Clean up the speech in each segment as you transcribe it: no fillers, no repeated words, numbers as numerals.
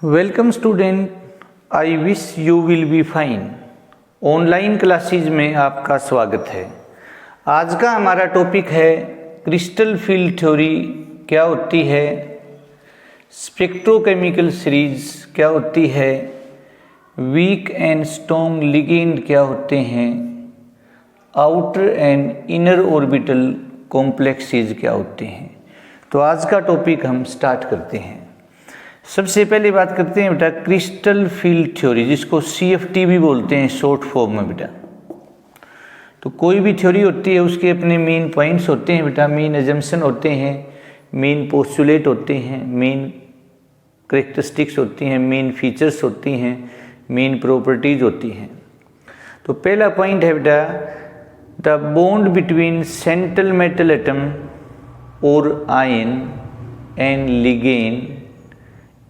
Welcome student, I wish you will be fine. Online classes में आपका स्वागत है। आज का हमारा टॉपिक है क्रिस्टल फील्ड थ्योरी क्या होती है, स्पेक्ट्रोकेमिकल सीरीज क्या होती है, वीक एंड स्ट्रॉन्ग लिगेंड क्या होते हैं, outer and inner orbital complexes क्या होते हैं। तो आज का टॉपिक हम स्टार्ट करते हैं। सबसे पहले बात करते हैं बेटा क्रिस्टल फील्ड थ्योरी, जिसको CFT भी बोलते हैं शॉर्ट फॉर्म में बेटा। तो कोई भी थ्योरी होती है उसके अपने मेन पॉइंट्स होते हैं बेटा, मेन एजम्पशन होते हैं, मेन पोस्टुलेट होते हैं, मेन करेक्टरिस्टिक्स होती हैं, मेन फीचर्स होती हैं, मेन प्रॉपर्टीज होती हैं। तो पहला पॉइंट है बेटा the bond between central metal atom और ion and ligand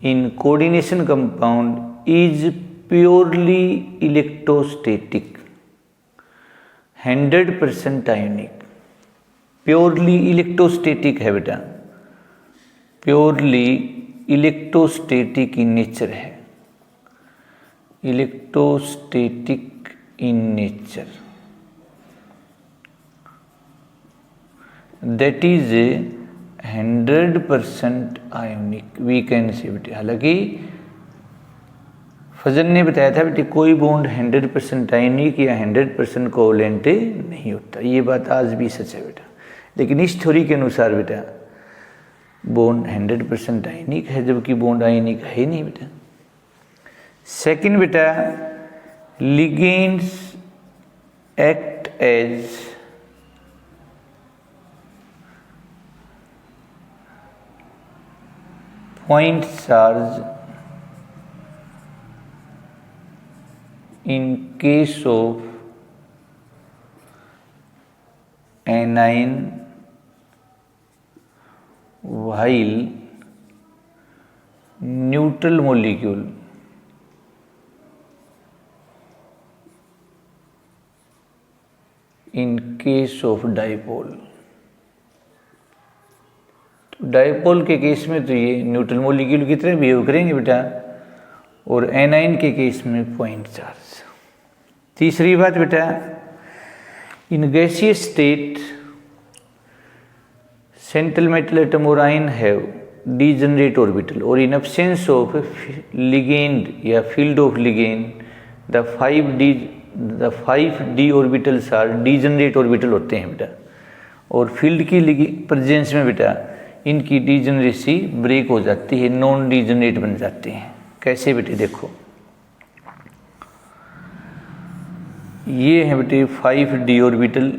in coordination compound is purely electrostatic, 100% ionic, purely electrostatic है बेटा, purely electrostatic in nature है, electrostatic in nature, that is a 100% ionic we can say बेटे। हालांकि फजल ने बताया था बेटे कोई बॉन्ड 100% आयोनिक या 100% कोवलेंट नहीं होता, ये बात आज भी सच है बेटा। लेकिन इस थ्योरी के अनुसार बेटा बॉन्ड 100% आयोनिक है, जबकि बॉन्ड आयोनिक है नहीं बेटा। सेकंड बेटा ligands act as point charge in case of anion while neutral molecule in case of dipole। Dipole के केस में तो ये न्यूट्रल मॉलिक्यूल की तरह बिहेव करेंगे बेटा, और एनाइन के केस में पॉइंट चार्ज। तीसरी बात बेटा in gaseous state central metal atom और आयन हैव डीजनरेट ऑर्बिटल, और इन एब्सेंस ऑफ लिगेंड या field of ligand the 5d orbitals are degenerate orbital होते हैं बेटा। और फील्ड की प्रेजेंस में बेटा इनकी डीजनरेसी ब्रेक हो जाती है, नॉन डीजनरेट बन जाते हैं। कैसे बेटे देखो, ये है बेटे 5d orbital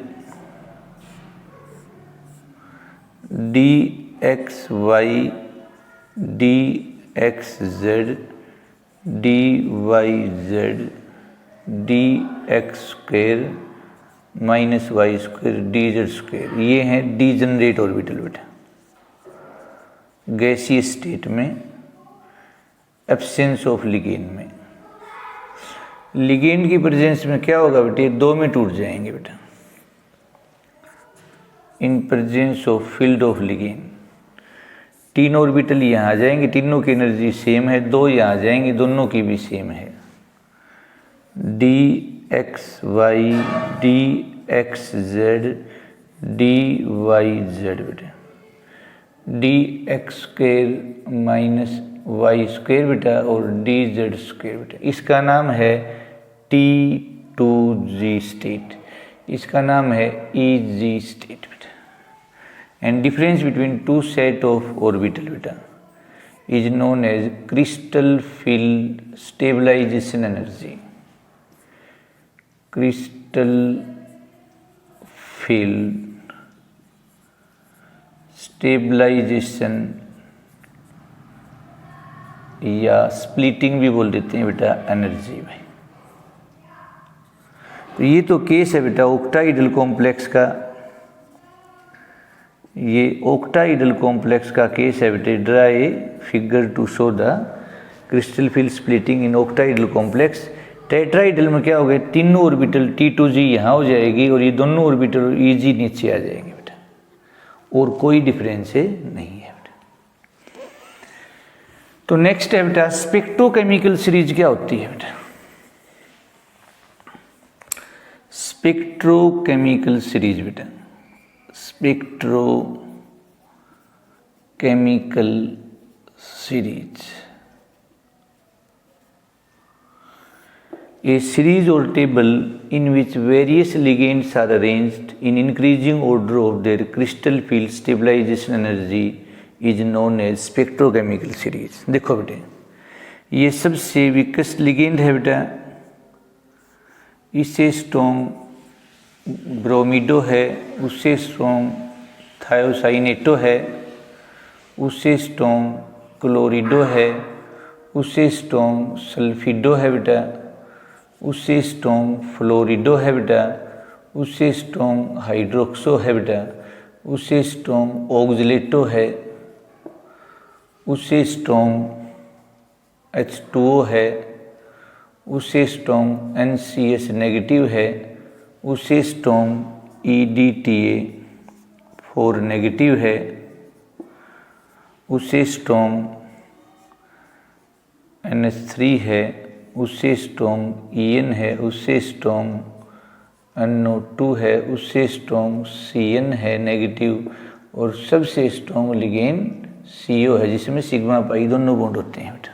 dxy dxz dyz dx square minus Y square dz square, ये है डीजनरेट ऑर्बिटल बेटा गैसीय स्टेट में, एब्सेंस ऑफ लिगेंड में। लिगेंड की प्रेजेंस में क्या होगा बेटे, दो में टूट जाएंगे बेटा in presence of field of ligand. तीन ऑर्बिटल यहाँ आ जाएंगे, तीनों की एनर्जी सेम है, दो यहाँ आ जाएंगे, दोनों की भी सेम है। dxy dxz dyz बेटा dx square minus Y square बेटा और dz स्क्वायर बेटा। इसका नाम है T2g स्टेट, इसका नाम है EG स्टेट बेटा। And difference between two set of orbital बेटा is known as crystal field stabilization energy, crystal field stabilization या स्प्लिटिंग भी बोल देते हैं बेटा एनर्जी में। तो ये तो केस है बेटा ऑक्टाइडल कॉम्प्लेक्स का, ये ऑक्टाइडल कॉम्प्लेक्स का केस है बेटे। Draw a figure to show the crystal field splitting in octahedral complex. Tetrahedral में क्या हो गया, तीनों ऑर्बिटल T2g यहाँ हो जाएगी और ये दोनों ऑर्बिटल EG नीचे आ जाएंगे बेटा, और कोई डिफरेंस नहीं है बेटा। तो नेक्स्ट है बेटा स्पेक्ट्रोकेमिकल सीरीज क्या होती है बेटा? स्पेक्ट्रोकेमिकल सीरीज बेटा, spectrochemical series a series or table in which various ligands are arranged in increasing order of their crystal field stabilization energy is known as spectrochemical series। देखो बेटे ये सबसे विकसित लिगेंड है बेटा, इससे स्ट्रॉन्ग ब्रोमीडो है, उससे स्ट्रॉन्ग थायोसाइनेटो है, उससे स्ट्रॉन्ग क्लोरिडो है, उससे स्ट्रॉन्ग सल्फिडो है बेटा, उससे स्ट्रॉन्ग फ्लोरिडो है बेटा, उससे स्ट्रॉन्ग हाइड्रोक्सो है बेटा, उससे स्ट्रॉन्ग ऑक्सलेटो है, उससे स्ट्रॉन्ग H2O है, उससे स्ट्रॉन्ग NCS नेगेटिव है, उससे स्ट्रॉन्ग EDTA4 नेगेटिव है, उससे स्ट्रॉन्ग NH3 है, उससे स्ट्रॉन्ग EN है, उससे स्ट्रॉन्ग NO2 है, उससे स्ट्रॉन्ग CN है नेगेटिव, और सबसे स्ट्रॉन्ग लिगेंड CO है जिसमें सिग्मा पाई दोनों बॉन्ड होते हैं बेटा।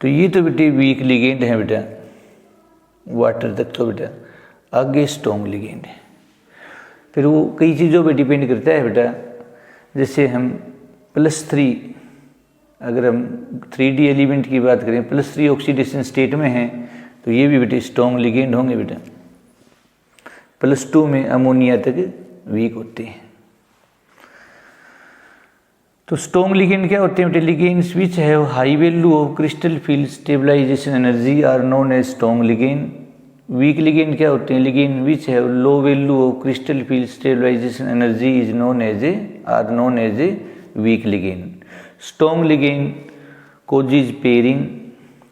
तो ये तो बेटे वीक लिगेंड है बेटा, वाटर तक तो बेटा। आगे स्ट्रॉन्ग लिगेंड है, फिर वो कई चीज़ों पे डिपेंड करता है बेटा। जैसे हम +3, अगर हम 3D एलिमेंट की बात करें, +3 ऑक्सीडेशन स्टेट में हैं तो ये भी बेटे स्ट्रॉन्ग लिगेंड होंगे बेटा। +2 में अमोनिया तक वीक होते हैं। तो स्ट्रॉन्ग लिगेंड क्या होते हैं बेटे? Ligands which have high value of crystal field stabilization energy are known as strong ligand. Weak ligand क्या होते हैं? Ligand which have low value of crystal field stabilization energy is known as a weak ligand. Strong ligand causes pairing,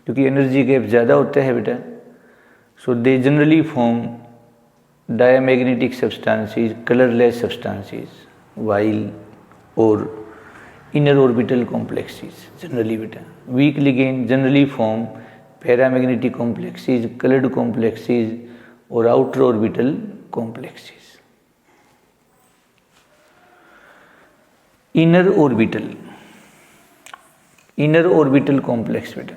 क्योंकि energy gap ज़्यादा होता है बेटा, so they generally form diamagnetic substances, colourless substances, while और inner orbital complexes generally बेटा। Weak ligand generally form paramagnetic complexes, coloured complexes और outer orbital complexes. Inner orbital complex बेटा,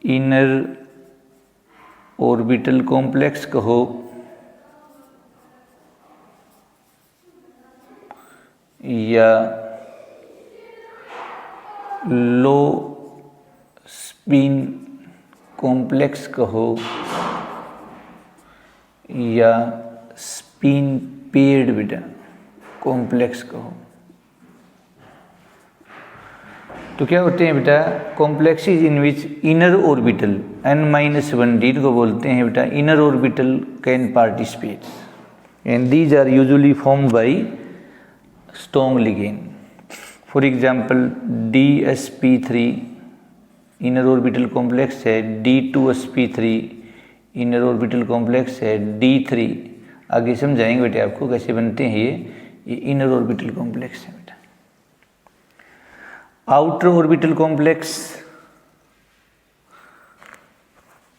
inner orbital complex कहो या लो स्पिन कॉम्प्लेक्स कहो या spin paired बेटा complex कहो। तो क्या होते हैं बेटा? Complexes in which inner orbital n-1d को बोलते हैं बेटा inner orbital can participate, and these are usually formed by strong ligand. For example DsP3 inner orbital complex है, D2sp3 इनर ऑर्बिटल कॉम्प्लेक्स है, D3 आगे समझाएंगे बेटे आपको कैसे बनते हैं ये इनर ऑर्बिटल कॉम्प्लेक्स है बेटा। Outer orbital complex,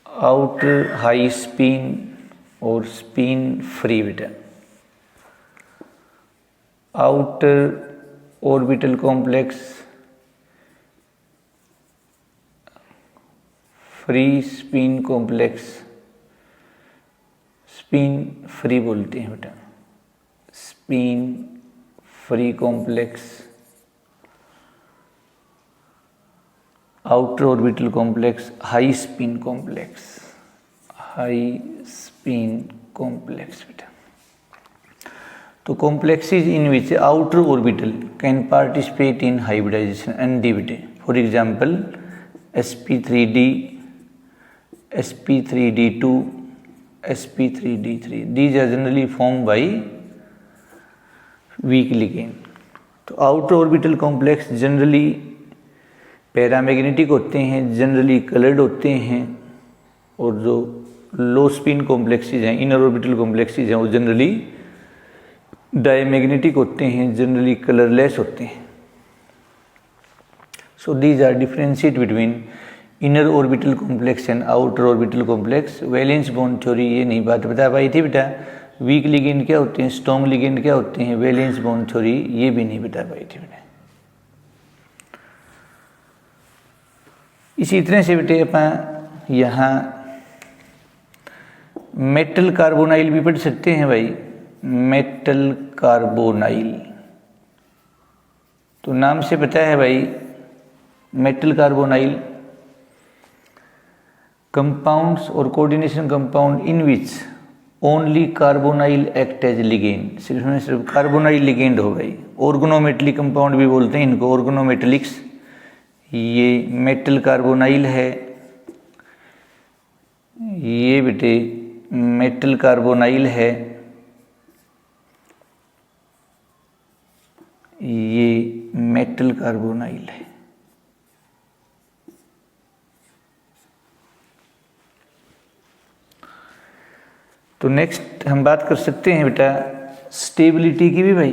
outer high spin और स्पिन फ्री बेटा। Outer orbital complex free spin complex, spin free बोलते हैं बेटा, spin free complex. Outer orbital complex high spin complex, high spin complex बेटा। तो complexes in which outer orbital can participate in hybridization and बेटे। For example sp3d, sp3d2, sp3d3, these are generally formed by weak ligand। तो outer orbital complex generally paramagnetic होते हैं, generally coloured होते हैं, और जो लो स्पिन कॉम्प्लेक्सेस हैं inner orbital complexes हैं वो जनरली डायमैग्नेटिक होते हैं, जनरली कलरलेस होते हैं। So these are differentiate between inner orbital complex and outer orbital complex. Valence bond theory ये नहीं बात बता पाई थी बेटा। वीक लिगेंड क्या होते हैं, स्ट्रॉन्ग लिगेंड क्या होते हैं, वैलेंस बॉन्ड थ्योरी ये भी नहीं बता पाई थी बेटा। इसी तरह से बेटे अपन यहाँ मेटल कार्बोनाइल भी पढ़ सकते हैं भाई। मेटल कार्बोनाइल तो नाम से पता है भाई, मेटल कार्बोनाइल कंपाउंड्स और coordination compound in which only carbonyl act as ligand. सिर्फ में सिर्फ कार्बोनाइल लिगेंड हो गई। ऑर्गेनोमेटलिक कंपाउंड भी बोलते हैं इनको, ऑर्गेनोमेटलिक्स। ये मेटल कार्बोनाइल है, ये बेटे मेटल कार्बोनाइल है, ये मेटल कार्बोनाइल है। तो नेक्स्ट हम बात कर सकते हैं बेटा स्टेबिलिटी की भी भाई।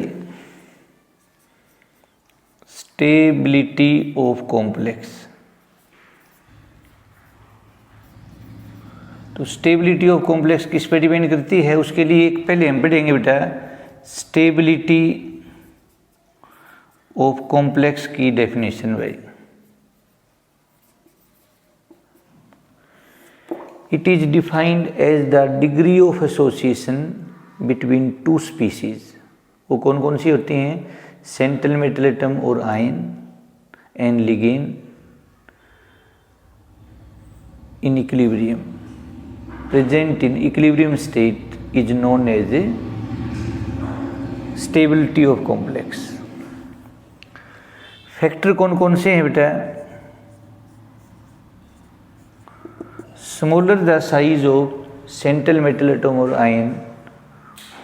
Stability of complex. तो स्टेबिलिटी ऑफ कॉम्प्लेक्स किस पे डिपेंड करती है, उसके लिए एक पहले हम पढ़ेंगे बेटा स्टेबिलिटी ऑफ कॉम्प्लेक्स की डेफिनेशन भाई। It is defined as the degree of association between two species। वो कौन कौन सी होती हैं, सेंट्रल मेटल एटम और ion and ligand in equilibrium, present in equilibrium state is known as a stability of complex। Factor कौन कौन से हैं बेटा, smaller the size of central metal atom or ion,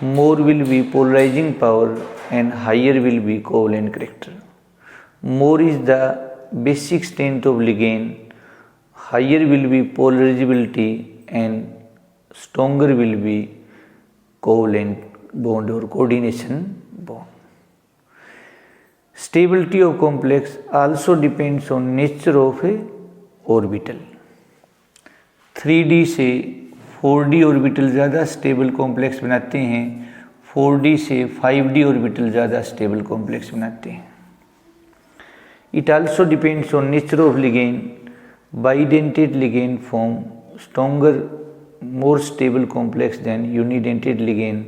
more will be polarizing power and higher will be covalent character। More is the basic strength of ligand, higher will be polarizability and stronger will be covalent bond or coordination bond। Stability of complex also depends on nature of a orbital। 3D से 4D orbital ज़्यादा stable complex बनाते हैं, 4D से 5D orbital ज़्यादा stable complex बनाते हैं। It also depends on nature of ligand, bidentate ligand form stronger more stable complex than unidentate ligand,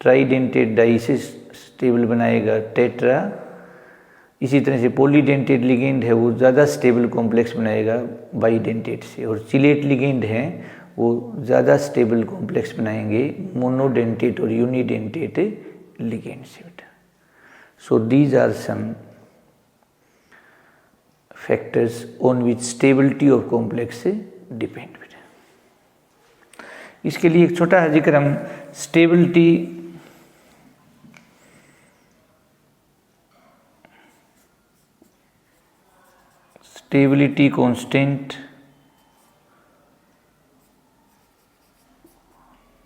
tridentate di से stable बनाएगा टेट्रा। इसी तरह से पॉलीडेंटेड लिगेंड है वो ज़्यादा स्टेबल कॉम्प्लेक्स बनाएगा बाईडेंटेड से, और चिलेट लिगेंड है वो ज़्यादा स्टेबल कॉम्प्लेक्स बनाएंगे मोनोडेंटेड और यूनिडेंटेड लिगेंड से बेटा। So these are some factors on which stability of complex से डिपेंड बेटा। इसके लिए एक छोटा जिक्र हम stability stability constant,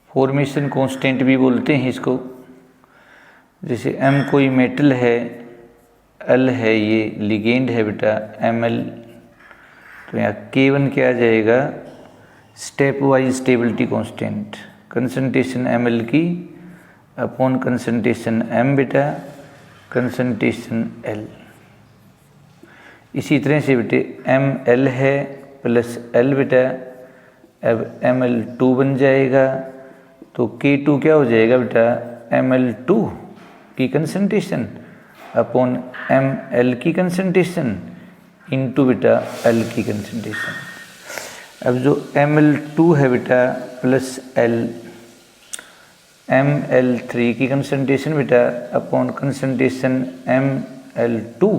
formation constant भी बोलते हैं इसको। जैसे m कोई मेटल है, L है ये लिगेंड है बेटा Ml, तो यहाँ K1 क्या आ जाएगा, step wise stability constant, concentration Ml की अपॉन कंसंट्रेशन M बेटा, कंसंट्रेशन L। इसी तरह से बेटे Ml है प्लस L बेटा, अब Ml2 बन जाएगा, तो K2 क्या हो जाएगा बेटा, Ml2 की कंसंट्रेशन अपॉन Ml की कंसंट्रेशन इनटू बेटा L की कंसंट्रेशन। अब जो Ml2 है बेटा प्लस L, Ml3 की कंसंट्रेशन बेटा upon concentration Ml2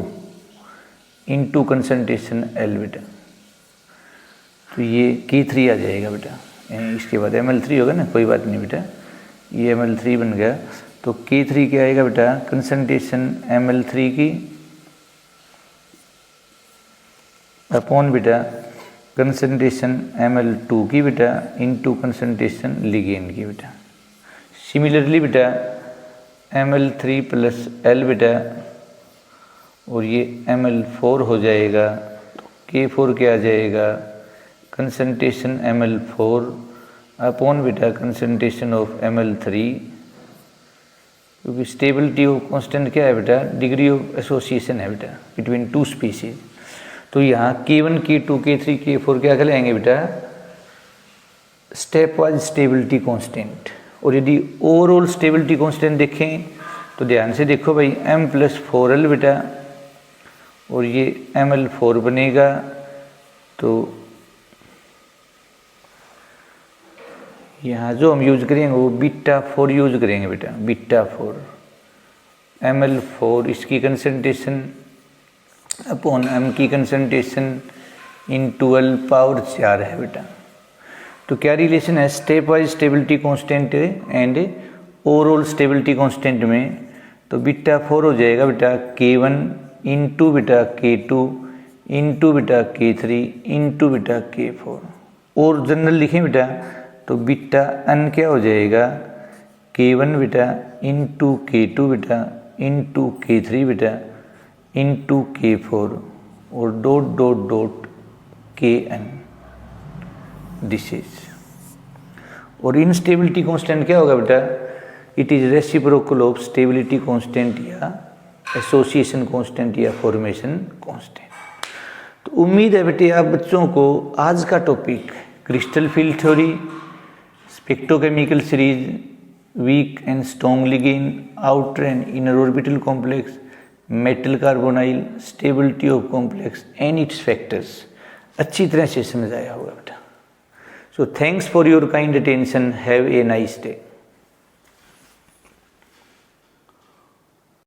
into concentration L बेटा, तो ये K3 आ जाएगा बेटा। इसके बाद Ml3 होगा ना, कोई बात नहीं बेटा, ये Ml3 बन गया, तो K3 क्या आएगा बेटा, कंसंट्रेशन Ml3 की अपॉन बेटा कंसंट्रेशन Ml2 की बेटा इनटू कंसंट्रेशन लिगेंड की बेटा। सिमिलरली बेटा Ml3 प्लस L बेटा, और ये Ml4 हो जाएगा। तो K4 क्या आ जाएगा, कंसंट्रेशन Ml4 अपॉन बेटा कंसंट्रेशन ऑफ Ml3, क्योंकि स्टेबिलिटी ऑफ कांस्टेंट क्या है बेटा, डिग्री ऑफ एसोसिएशन है बेटा बिटवीन टू स्पीसीज। तो यहाँ K1 K2 K3 K4 क्या कहलाएंगे बेटा, स्टेप वाइज स्टेबिलिटी कांस्टेंट। और यदि ओवरऑल स्टेबिलिटी कांस्टेंट देखें तो ध्यान से देखो भाई, M+4L बेटा, और ये Ml4 बनेगा। तो यहाँ जो हम यूज करेंगे वो β4 यूज करेंगे बेटा, β4 Ml4 इसकी कंसंट्रेशन अपॉन M की कंसंट्रेशन इन 12 पावर 4 है बेटा। तो क्या रिलेशन है step wise stability constant and overall stability constant में, तो β4 हो जाएगा बेटा K1 इंटू बेटा K2 इंटू बेटा K3 इंटू बेटा K4। और जनरल लिखें बेटा तो βn क्या हो जाएगा, K1 बेटा इंटू K2 बेटा इंटू K3 बेटा इंटू K4 और dot dot dot Kn, this is. और इनस्टेबिलिटी कांस्टेंट क्या होगा बेटा, it is reciprocal of stability constant या एसोसिएशन कांस्टेंट या फॉर्मेशन कांस्टेंट। तो उम्मीद है बेटे आप बच्चों को आज का topic crystal field theory, spectrochemical series, weak and strong ligand, outer and inner orbital complex, metal carbonyl, stability of complex and its factors अच्छी तरह से समझाया हुआ बेटा। So thanks for your kind attention, have a nice day.